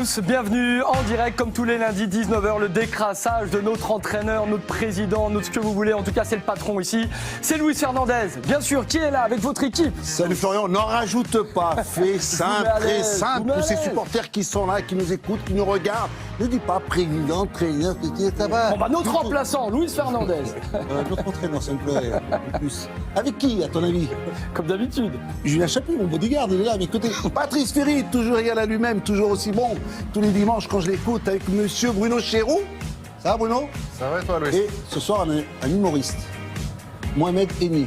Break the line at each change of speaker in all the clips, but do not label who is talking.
Bienvenue en direct comme tous les lundis 19h, le décrassage de notre entraîneur, notre président, notre ce que vous voulez, en tout cas c'est le patron ici, c'est Luis Fernandez, bien sûr, qui est là avec votre équipe.
Salut Florian, n'en rajoute pas, fais simple, très simple, tous ces supporters qui sont là, qui nous écoutent, qui nous regardent, ne dis pas président, traîneur, ça va.
Bon bah notre remplaçant, Luis Fernandez.
Notre entraîneur, ça me plairait, plus. Avec qui, à ton avis?
Comme d'habitude.
Julien Chapuis, mon bodyguard, il est là à mes côtés. Patrice Ferry, toujours égal à lui-même, toujours aussi bon. Tous les dimanches, quand je l'écoute avec monsieur Bruno Chéroux. Ça va, Bruno?
Ça va, toi, Louis?
Et ce soir, on a un humoriste, Mohamed Eni.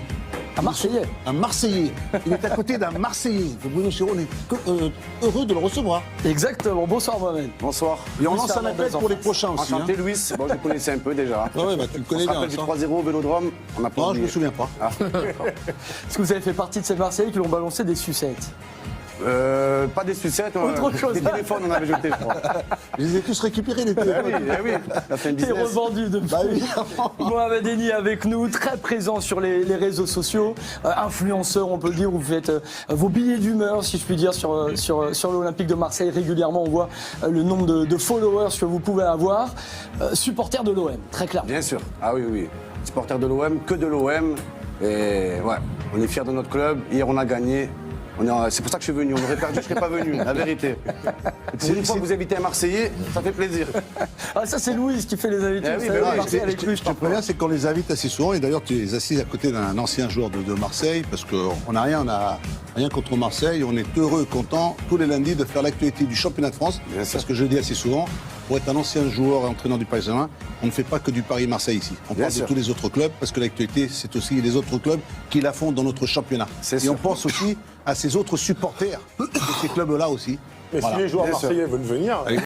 Un Marseillais.
Un Marseillais. Il est à côté d'un Marseillais. Bruno Chéroux, on est heureux de le recevoir.
Exactement. Bonsoir Mohamed.
Bonsoir.
Et on
Luis
lance un
Fernandez
appel
en
pour les
face.
prochains aussi.
Enchanté, Louis. Bon, je le connaissais un peu déjà.
Ouais, bah, tu le connais
On se
bien.
rappelle du
ça.
3-0 au Vélodrome. On a pas
Non, je
oublié.
me souviens pas.
Est-ce que vous avez fait partie de ces Marseillais qui l'ont balancé des sucettes?
Pas des sucettes,
Autre chose.
des téléphones on avait jeté, je crois.
Je les ai tous récupérés, les
Ah
téléphones.
oui, la fin de
T'es
business.
revendu depuis.
Bah oui.
Mohamed Eni avec nous, très présent sur les réseaux sociaux, influenceur on peut le dire, vous faites vos billets d'humeur si je puis dire sur l'Olympique de Marseille régulièrement, on voit le nombre de followers que vous pouvez avoir, supporter de l'OM, très clair.
Bien sûr. Ah oui, oui. Supporter de l'OM, que de l'OM. Et ouais, on est fiers de notre club. Hier, on a gagné. C'est pour ça que je suis venu. On aurait perdu, je ne serais pas venu, la vérité. Pour une fois que vous invitez un Marseillais, ça fait plaisir.
Ah ça c'est Louis qui fait les invités,
Eh
vous
oui,
savez,
bah oui,
Marseille
Je
avec lui,
te préviens, c'est qu'on les invite assez souvent. Et d'ailleurs, tu es assis à côté d'un ancien joueur de Marseille, parce qu'on n'a rien contre Marseille. On est heureux, content, tous les lundis, de faire l'actualité du championnat de France.
Bien sûr.
Parce que je le dis assez souvent, pour être un ancien joueur et entraîneur du Paris Saint-Germain, on ne fait pas que du Paris-Marseille ici. On
Bien
parle de
sûr.
tous les autres clubs, parce que l'actualité, c'est aussi les autres clubs qui la font dans notre championnat.
C'est
Et
sûr.
on pense aussi à ces autres supporters de ces clubs-là aussi.
Mais
Voilà.
si les joueurs
Bien sûr.
marseillais veulent venir,